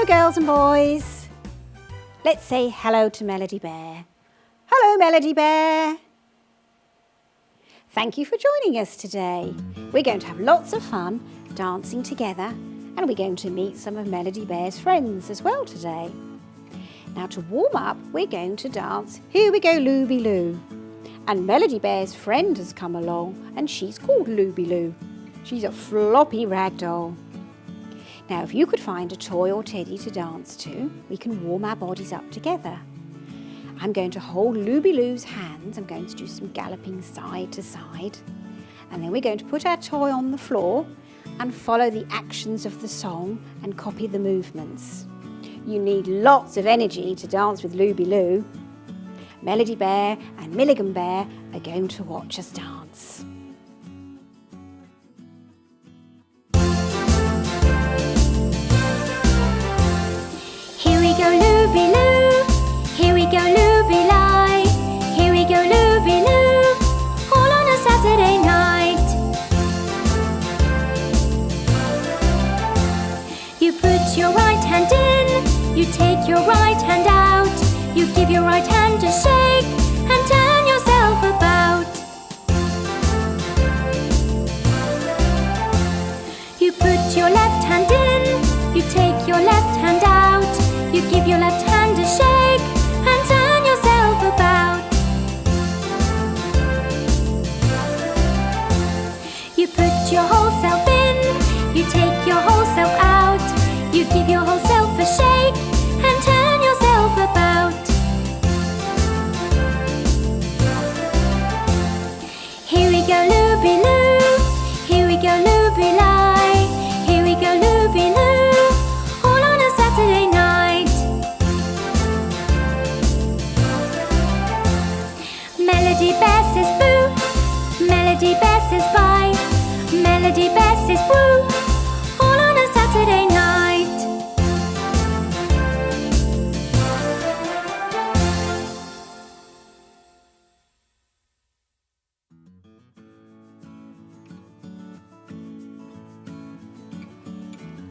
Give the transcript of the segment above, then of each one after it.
Hello girls and boys. Let's say hello to Melody Bear. Hello Melody Bear. Thank you for joining us today. We're going to have lots of fun dancing together and we're going to meet some of Melody Bear's friends as well today. Now to warm up, we're going to dance Here We Go Looby Loo. And Melody Bear's friend has come along and she's called Looby Loo. She's a floppy rag doll. Now if you could find a toy or teddy to dance to, we can warm our bodies up together. I'm going to hold Looby Loo's hands. I'm going to do some galloping side to side. And then we're going to put our toy on the floor and follow the actions of the song and copy the movements. You need lots of energy to dance with Looby Loo. Melody Bear and Milligan Bear are going to watch us dance. Here we go Looby Loo, here we go Looby Lie, here we go Looby Loo, all on a Saturday night. You put your right hand in, you take your right hand out, you give your right hand a shake and turn yourself about. You put your left hand in, you take your left hand out, you give your left hand a shake and turn yourself about. You put your whole self in, you take your whole self out, you give your whole self a shake and turn yourself about. Here we go Looby Loo, here we go Looby Lie, here we go Looby Loo, all on a Saturday night. Melody Bear says boo, Melody Bear says bye, Melody Bear says woo, all on a Saturday night.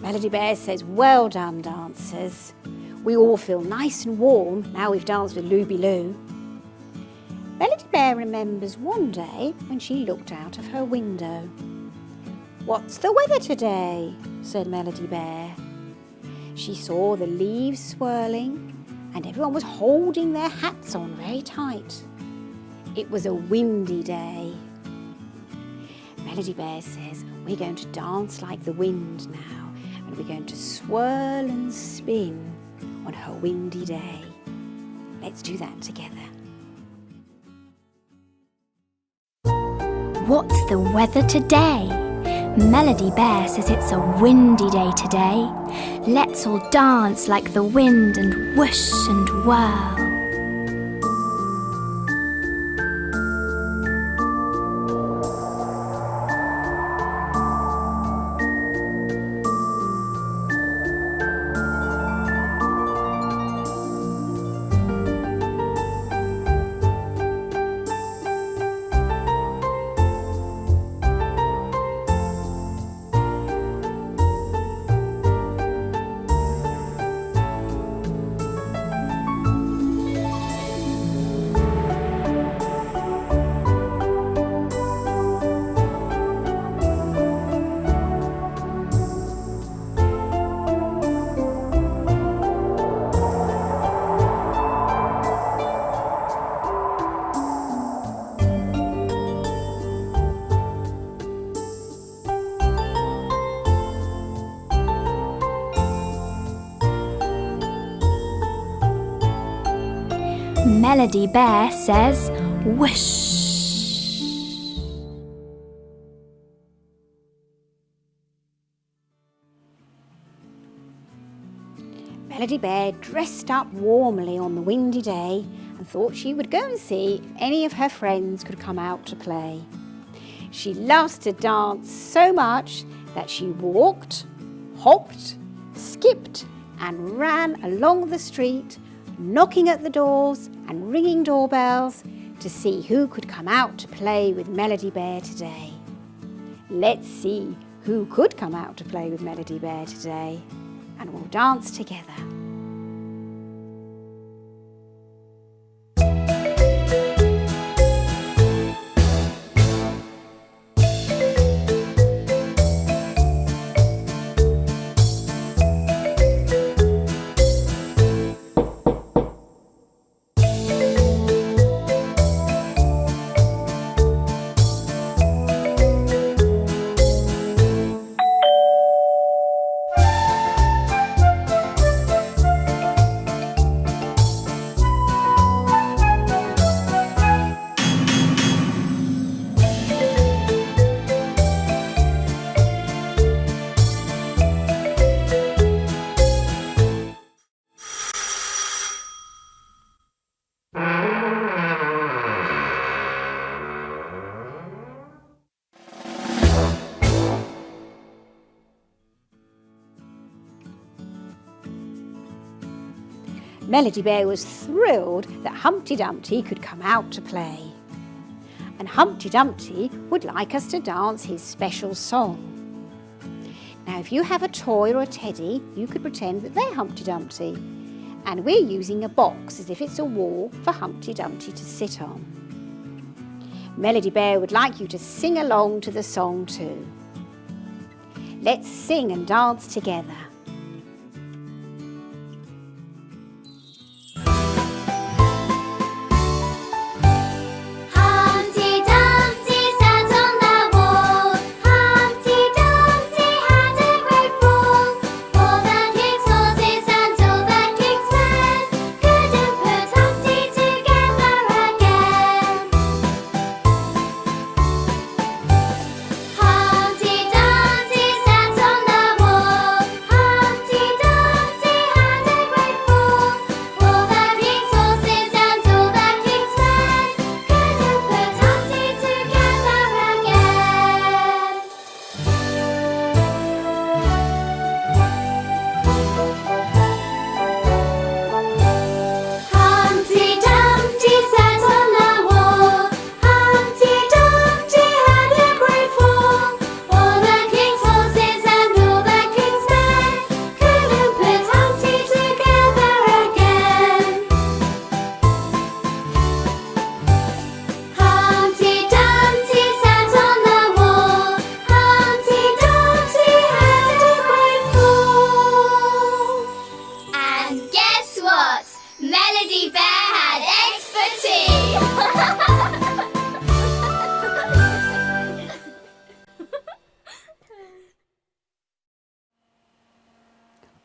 Melody Bear says, well done dancers. We all feel nice and warm now we've danced with Looby Loo. Melody Bear remembers one day when she looked out of her window. What's the weather today? Said Melody Bear. She saw the leaves swirling and everyone was holding their hats on very tight. It was a windy day. Melody Bear says, we're going to dance like the wind now and we're going to swirl and spin on her windy day. Let's do that together. What's the weather today? Melody Bear says it's a windy day today. Let's all dance like the wind and whoosh and whirl. Melody Bear says whoosh. Melody Bear dressed up warmly on the windy day and thought she would go and see if any of her friends could come out to play. She loves to dance so much that she walked, hopped, skipped and ran along the street, knocking at the doors and ringing doorbells to see who could come out to play with Melody Bear today. Let's see who could come out to play with Melody Bear today. and we'll dance together. Melody Bear was thrilled that Humpty Dumpty could come out to play. And Humpty Dumpty would like us to dance his special song. Now, if you have a toy or a teddy, you could pretend that they're Humpty Dumpty. And we're using a box as if it's a wall for Humpty Dumpty to sit on. Melody Bear would like you to sing along to the song too. Let's sing and dance together.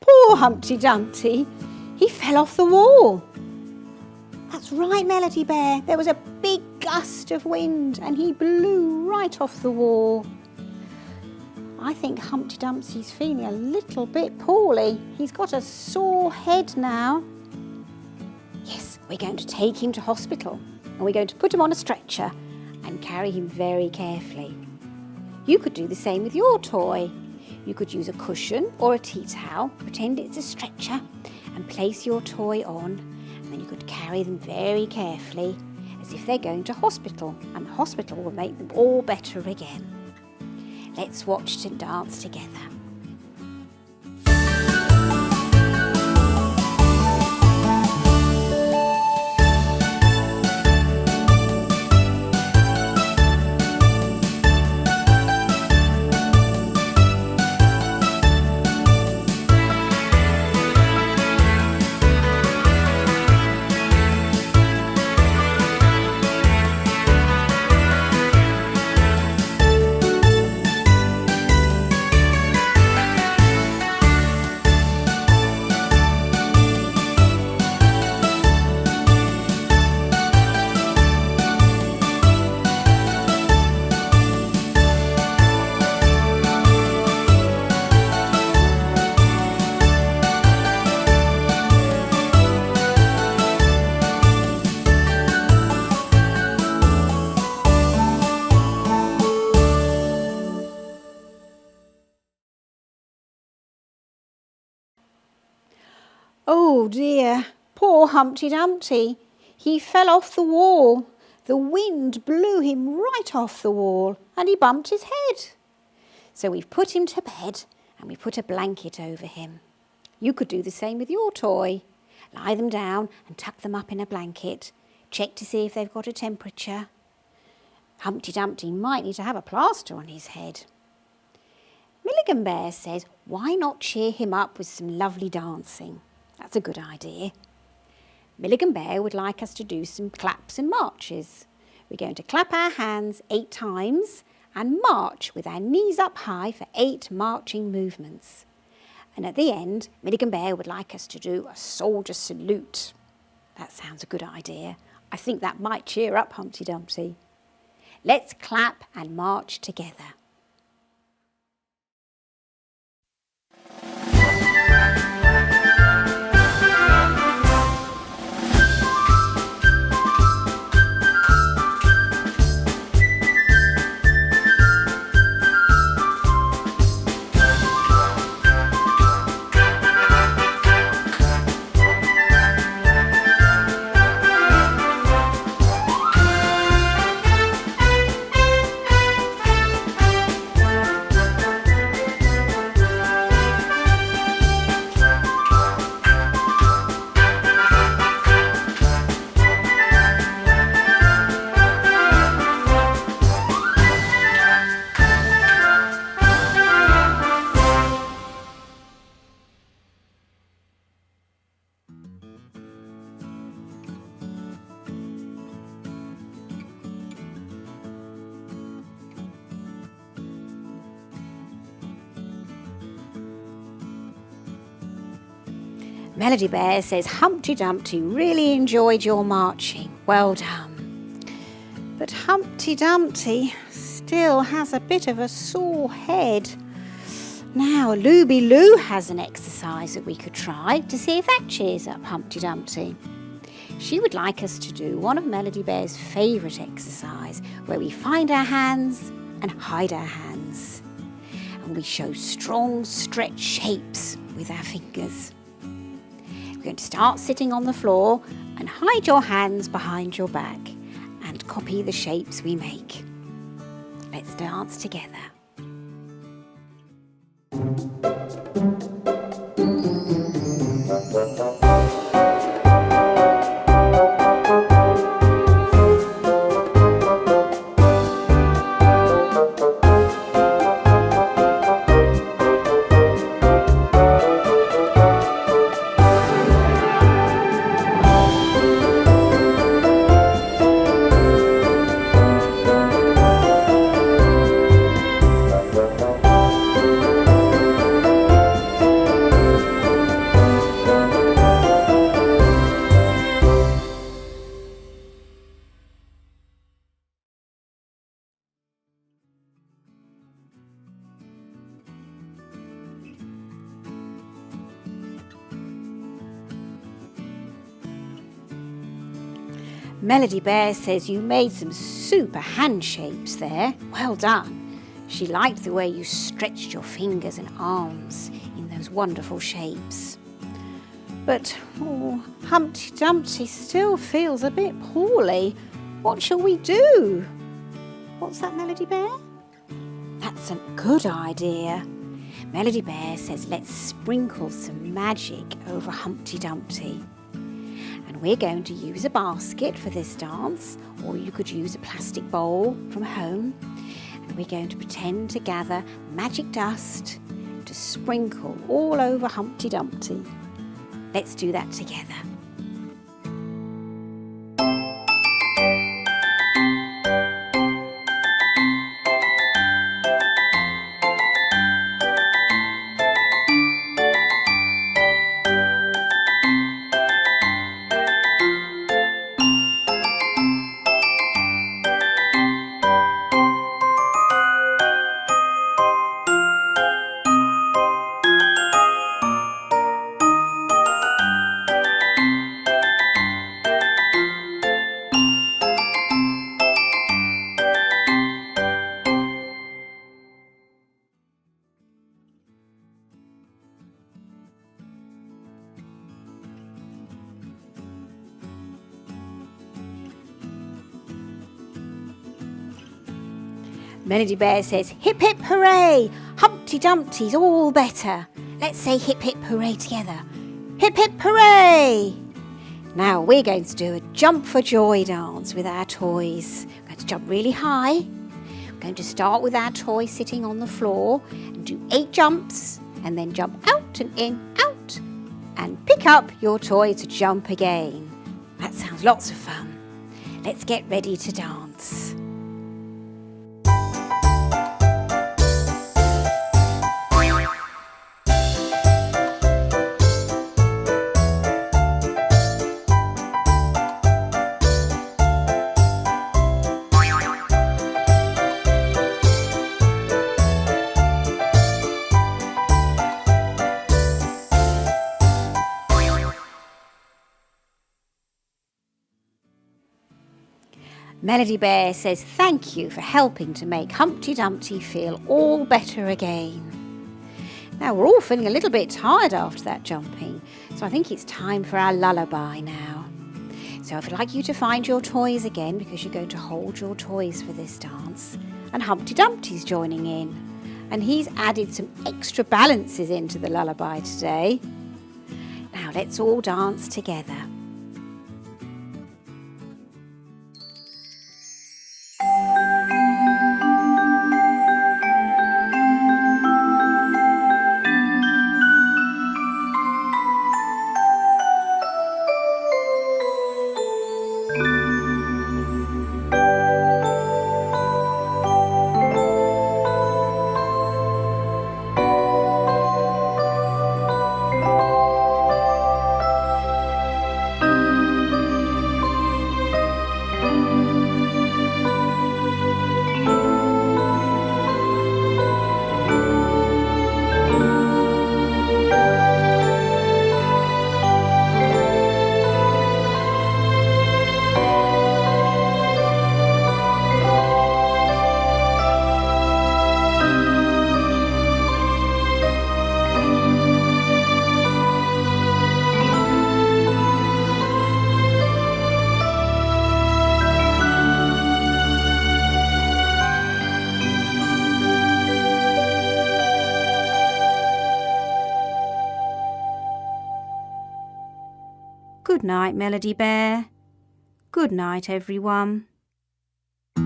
Poor Humpty Dumpty, he fell off the wall. That's right, Melody Bear, there was a big gust of wind and he blew right off the wall. I think Humpty Dumpty's feeling a little bit poorly. He's got a sore head now. Yes, we're going to take him to hospital and we're going to put him on a stretcher and carry him very carefully. You could do the same with your toy. You could use a cushion or a tea towel, pretend it's a stretcher and place your toy on, and then you could carry them very carefully as if they're going to hospital, and the hospital will make them all better again. Let's watch and dance together. Oh dear, poor Humpty Dumpty. He fell off the wall. The wind blew him right off the wall and he bumped his head. So we've put him to bed and we put a blanket over him. You could do the same with your toy. Lie them down and tuck them up in a blanket. Check to see if they've got a temperature. Humpty Dumpty might need to have a plaster on his head. Milligan Bear says, why not cheer him up with some lovely dancing? That's a good idea. Milligan Bear would like us to do some claps and marches. We're going to clap our hands 8 times and march with our knees up high for 8 marching movements. And at the end, Milligan Bear would like us to do a soldier salute. That sounds a good idea. I think that might cheer up Humpty Dumpty. Let's clap and march together. Melody Bear says, Humpty Dumpty really enjoyed your marching. Well done. But Humpty Dumpty still has a bit of a sore head. Now, Looby Loo has an exercise that we could try to see if that cheers up Humpty Dumpty. She would like us to do one of Melody Bear's favourite exercise, where we find our hands and hide our hands. And we show strong stretch shapes with our fingers. We're going to start sitting on the floor and hide your hands behind your back and copy the shapes we make. Let's dance together. Melody Bear says you made some super hand shapes there. Well done. She liked the way you stretched your fingers and arms in those wonderful shapes. But Humpty Dumpty still feels a bit poorly. What shall we do? What's that, Melody Bear? That's a good idea. Melody Bear says let's sprinkle some magic over Humpty Dumpty. And we're going to use a basket for this dance, or you could use a plastic bowl from home. And we're going to pretend to gather magic dust to sprinkle all over Humpty Dumpty. Let's do that together. Melody Bear says, hip hip hooray, Humpty Dumpty's all better. Let's say hip hip hooray together. Hip hip hooray! Now we're going to do a jump for joy dance with our toys. We're going to jump really high. We're going to start with our toy sitting on the floor and do 8 jumps and then jump out and in, out, and pick up your toy to jump again. That sounds lots of fun. Let's get ready to dance. Melody Bear says thank you for helping to make Humpty Dumpty feel all better again. Now we're all feeling a little bit tired after that jumping, so I think it's time for our lullaby now. So I'd like you to find your toys again because you're going to hold your toys for this dance. And Humpty Dumpty's joining in, and he's added some extra balances into the lullaby today. Now let's all dance together. Good night, Melody Bear. Good night, everyone. I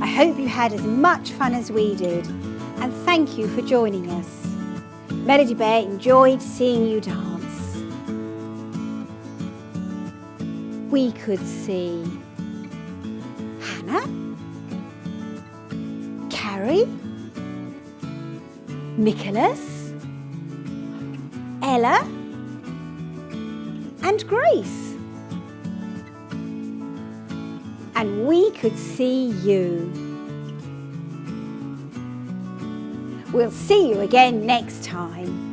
hope you had as much fun as we did, and thank you for joining us. Melody Bear enjoyed seeing you dance. We could see Hannah, Carrie, Nicholas, Ella and Grace. And we could see you. We'll see you again next time.